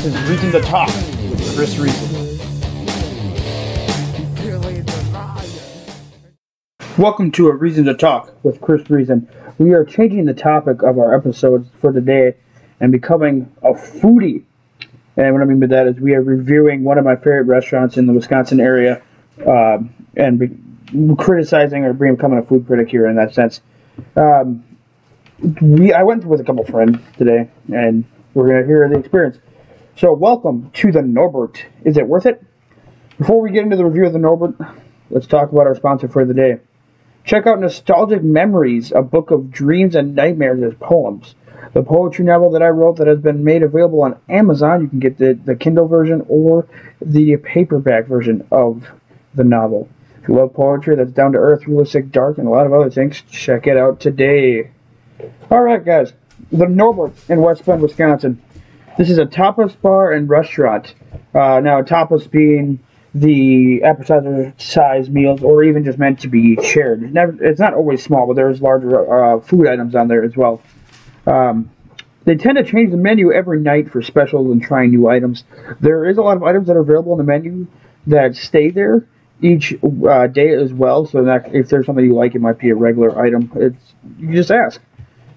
This is Reason to Talk with Chris Reason. Welcome to A Reason to Talk with Chris Reason. We are changing the topic of our episodes for today and becoming a foodie. And what I mean by that is we are reviewing one of my favorite restaurants in the Wisconsin area and criticizing or becoming a food critic here in that sense. I went with a couple friends today, and we're going to hear the experience. So welcome to the Norbert. Is it worth it? Before we get into the review of the Norbert, let's talk about our sponsor for the day. Check out Nostalgic Memories, a book of dreams and nightmares as poems. The poetry novel that I wrote that has been made available on Amazon. You can get the Kindle version or the paperback version of the novel. If you love poetry that's down to earth, realistic, dark, and a lot of other things, check it out today. Alright guys, the Norbert in West Bend, Wisconsin. This is a tapas bar and restaurant. Now tapas being the appetizer size meals, or even just meant to be shared. It's not always small, but there's larger food items on there as well. They tend to change the menu every night for specials and trying new items. There is a lot of items that are available on the menu that stay there each day as well, so that if there's something you like, it might be a regular item. You just ask.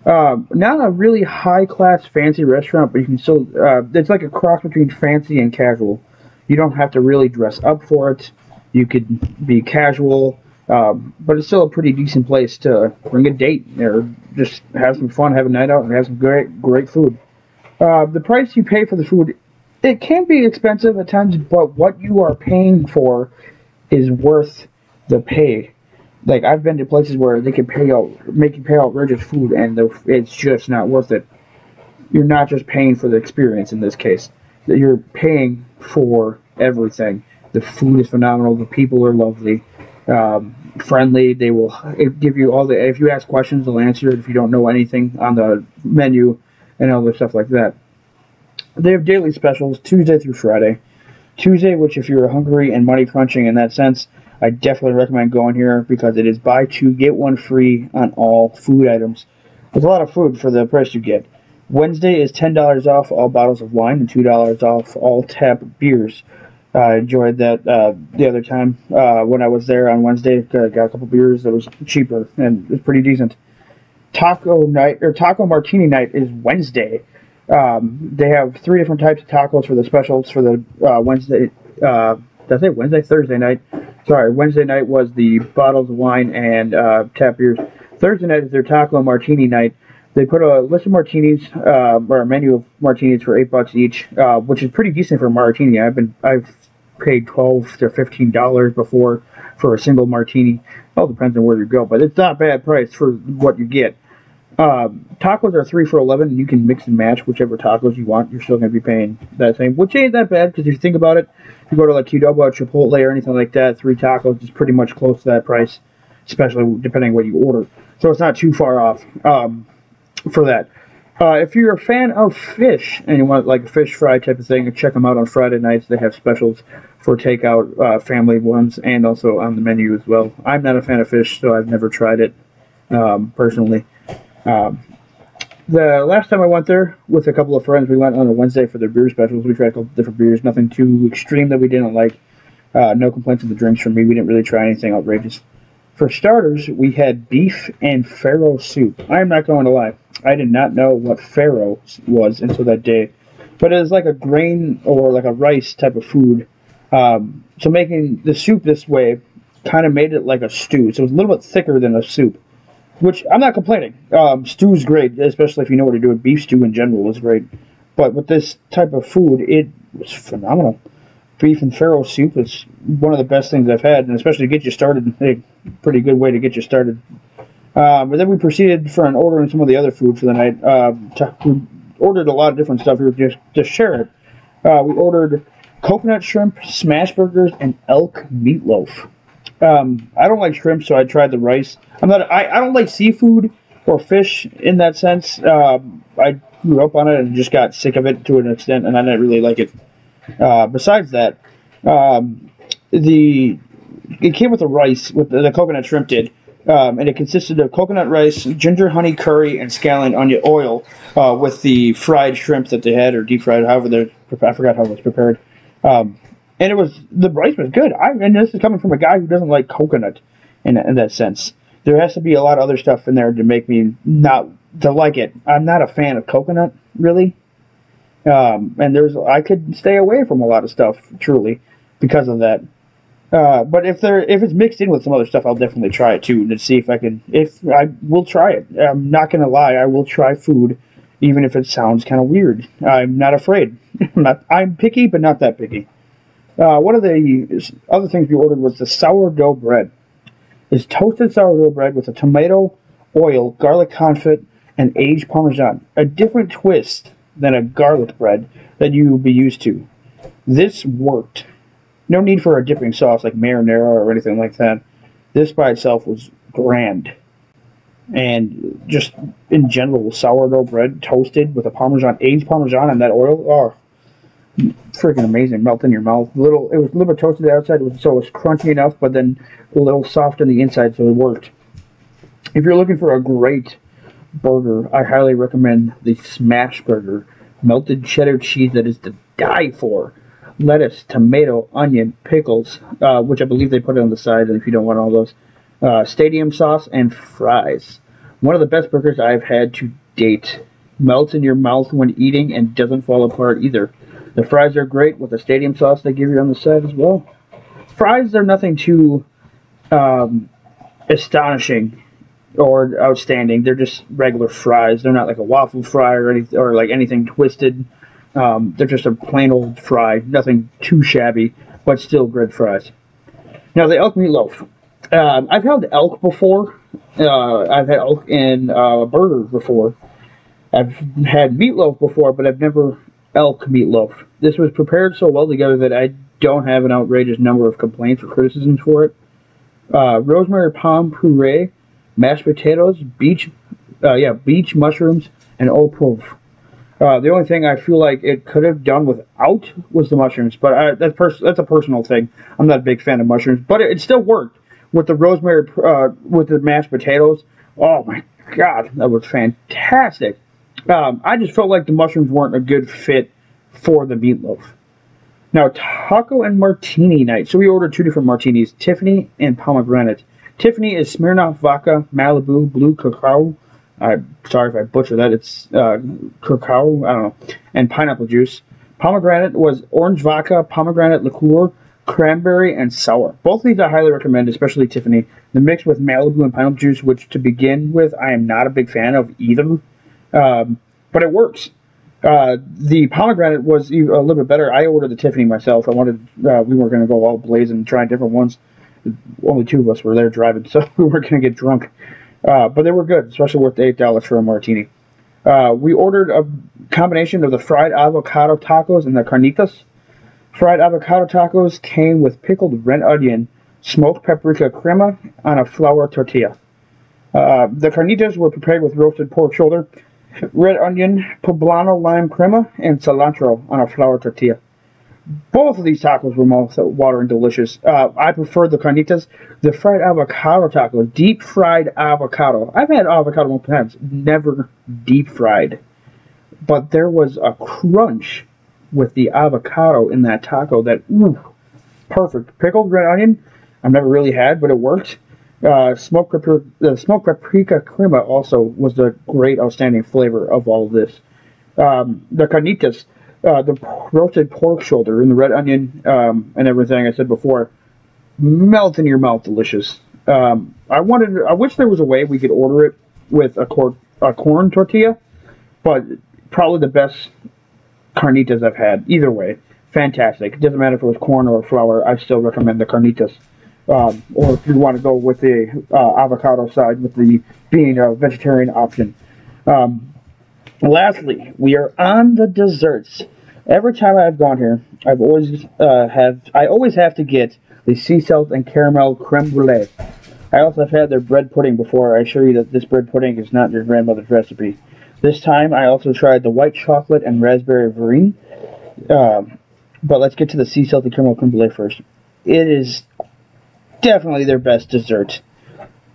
Not a really high-class fancy restaurant, but you can still, it's like a cross between fancy and casual. You don't have to really dress up for it. You could be casual, but it's still a pretty decent place to bring a date or just have some fun, have a night out, and have some great food. The price you pay for the food, it can be expensive at times, but what you are paying for is worth the pay. Like, I've been to places where they can make you pay outrageous food, and it's just not worth it. You're not just paying for the experience in this case. You're paying for everything. The food is phenomenal. The people are lovely, friendly. They will give you all the. If you ask questions, they'll answer it. If you don't know anything on the menu and other stuff like that. They have daily specials Tuesday through Friday. Tuesday, which if you're hungry and money crunching in that sense, I definitely recommend going here because it is buy two, get one free on all food items. There's a lot of food for the price you get. Wednesday is $10 off all bottles of wine and $2 off all tap beers. I enjoyed that the other time when I was there on Wednesday. Got a couple beers that was cheaper and it was pretty decent. Taco Martini night is Wednesday. They have 3 different types of tacos for the specials for the Wednesday. Did I say Wednesday? Thursday night. Sorry, Wednesday night was the bottles of wine and tap beers. Thursday night is their Taco Martini night. They put a list of martinis, or a menu of martinis for $8 each, which is pretty decent for a martini. I've paid $12 to $15 before for a single martini. It all depends on where you go, but it's not a bad price for what you get. Tacos are 3 for $11, and you can mix and match whichever tacos you want. You're still going to be paying that same, which ain't that bad, because if you think about it, if you go to like Qdoba, Chipotle, or anything like that, 3 tacos is pretty much close to that price, especially depending on what you order. So it's not too far off for that. If you're a fan of fish and you want like a fish fry type of thing, check them out on Friday nights. They have specials for takeout, family ones, and also on the menu as well. I'm not a fan of fish, so I've never tried it personally. The last time I went there with a couple of friends, we went on a Wednesday for their beer specials. We tried a couple different beers, nothing too extreme that we didn't like. No complaints of the drinks from me. We didn't really try anything outrageous. For starters, we had beef and farro soup. I am not going to lie. I did not know what farro was until that day. But it is like a grain or like a rice type of food. So making the soup this way kind of made it like a stew. So it was a little bit thicker than a soup. Which, I'm not complaining. Stew's great, especially if you know what to do with beef stew in general is great. But with this type of food, it was phenomenal. Beef and farro soup is one of the best things I've had, and especially to get you started, a pretty good way to get you started. But then we proceeded for ordering some of the other food for the night. We ordered a lot of different stuff here just to share it. We ordered coconut shrimp, smash burgers, and elk meatloaf. I don't like shrimp, so I tried the rice. I don't like seafood or fish in that sense. I grew up on it and just got sick of it to an extent, and I didn't really like it. Besides that, it came with the rice, with the coconut shrimp did, and it consisted of coconut rice, ginger honey curry, and scallion onion oil with the fried shrimp that they had, or deep fried, however they're I forgot how it was prepared. And the rice was good. And this is coming from a guy who doesn't like coconut in that sense. There has to be a lot of other stuff in there to make me not to like it. I'm not a fan of coconut, really. And I could stay away from a lot of stuff, truly, because of that. But if it's mixed in with some other stuff, I'll definitely try it too to see if I can. If I will try it, I'm not gonna lie. I will try food, even if it sounds kind of weird. I'm not afraid. I'm picky, but not that picky. One of the other things we ordered was the sourdough bread. It's toasted sourdough bread with a tomato, oil, garlic confit, and aged Parmesan. A different twist than a garlic bread that you would be used to. This worked. No need for a dipping sauce like marinara or anything like that. This by itself was grand. And just in general, sourdough bread toasted with a aged Parmesan and that oil. Oh, freaking amazing. Melt in your mouth. It was a little bit toasted outside, so it was crunchy enough, but then a little soft on the inside, so it worked. If you're looking for a great burger, I highly recommend the Smash Burger. Melted cheddar cheese that is to die for. Lettuce, tomato, onion, pickles, which I believe they put it on the side, and if you don't want all those, stadium sauce, and fries. One of the best burgers I've had to date. Melts in your mouth when eating and doesn't fall apart either. The fries are great with the stadium sauce they give you on the side as well. Fries are nothing too astonishing or outstanding. They're just regular fries. They're not like a waffle fry or like anything twisted. They're just a plain old fry. Nothing too shabby, but still good fries. Now the elk meatloaf. I've had elk before. I've had elk in a burger before. I've had meatloaf before, but I've never elk meatloaf. This was prepared so well together that I don't have an outrageous number of complaints or criticisms for it. Rosemary palm puree, mashed potatoes, beach mushrooms, and au poivre. The only thing I feel like it could have done without was the mushrooms, but that's a personal thing. I'm not a big fan of mushrooms, but it still worked with the rosemary, with the mashed potatoes. Oh my god, that was fantastic. I just felt like the mushrooms weren't a good fit for the meatloaf. Now, taco and martini night. So we ordered two different martinis, Tiffany and pomegranate. Tiffany is Smirnoff vodka, Malibu, blue cacao. I'm sorry if I butcher that. It's cacao, I don't know, and pineapple juice. Pomegranate was orange vodka, pomegranate liqueur, cranberry, and sour. Both of these I highly recommend, especially Tiffany. The mix with Malibu and pineapple juice, which to begin with, I am not a big fan of either. But it works. The pomegranate was a little bit better. I ordered the Tiffany myself. We weren't going to go all blazing and try different ones. Only two of us were there driving, so we weren't going to get drunk. But they were good, especially worth $8 for a martini. We ordered a combination of the fried avocado tacos and the carnitas. Fried avocado tacos came with pickled red onion, smoked paprika crema on a flour tortilla. The carnitas were prepared with roasted pork shoulder, red onion, poblano lime crema, and cilantro on a flour tortilla. Both of these tacos were mouth-watering and delicious. I prefer the carnitas. The fried avocado taco, deep fried avocado. I've had avocado multiple times, never deep fried. But there was a crunch with the avocado in that taco that, perfect. Pickled red onion, I've never really had, but it worked. Smoked paprika crema also was the great, outstanding flavor of all of this. The carnitas, the roasted pork shoulder and the red onion and everything I said before, melt in your mouth, delicious. I wish there was a way we could order it with a corn tortilla, but probably the best carnitas I've had. Either way, fantastic. It doesn't matter if it was corn or flour. I still recommend the carnitas. Or if you want to go with the avocado side, with the being a vegetarian option. Lastly, we are on the desserts. Every time I've gone here, I always have to get the sea salt and caramel creme brulee. I also have had their bread pudding before. I assure you that this bread pudding is not your grandmother's recipe. This time, I also tried the white chocolate and raspberry verrine. But let's get to the sea salt and caramel creme brulee first. It is definitely their best dessert.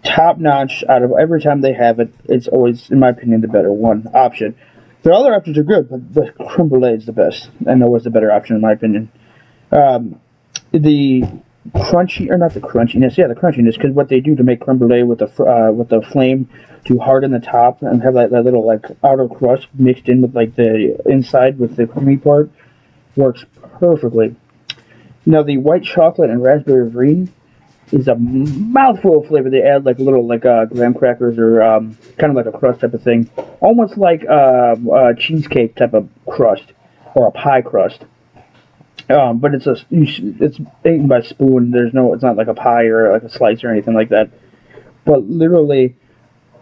Top notch. Out of every time they have it, it's always, in my opinion, the better one option. The other options are good, but the creme brulee is the best, and that was the better option in my opinion. The crunchy, or not the crunchiness, yeah, the crunchiness, because what they do to make creme brulee with the flame to harden the top and have that little like outer crust mixed in with like the inside with the creamy part works perfectly. Now the white chocolate and raspberry green is a mouthful of flavor. They add like little like graham crackers or kind of like a crust type of thing, almost like a cheesecake type of crust or a pie crust. But it's eaten by spoon. It's not like a pie or like a slice or anything like that. But literally,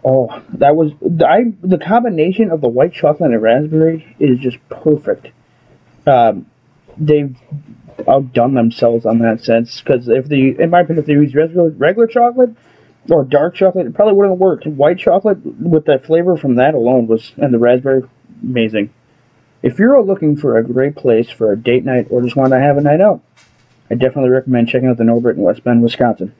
the combination of the white chocolate and raspberry is just perfect. They've outdone themselves on that sense, because in my opinion, if they use regular chocolate or dark chocolate, it probably wouldn't have worked. White chocolate with that flavor from that alone and the raspberry, amazing. If you're looking for a great place for a date night or just want to have a night out, I definitely recommend checking out the Norbert in West Bend, Wisconsin.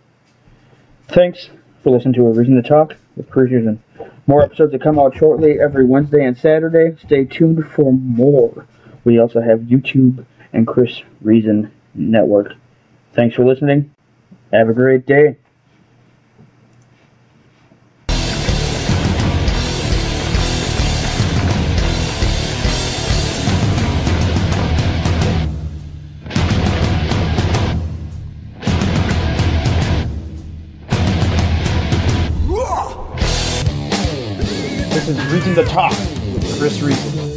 Thanks for listening to A Reason to Talk with Chris Reason. More episodes will come out shortly every Wednesday and Saturday. Stay tuned for more. We also have YouTube and Chris Reason Network. Thanks for listening. Have a great day. This is Reason to Talk with Chris Reason.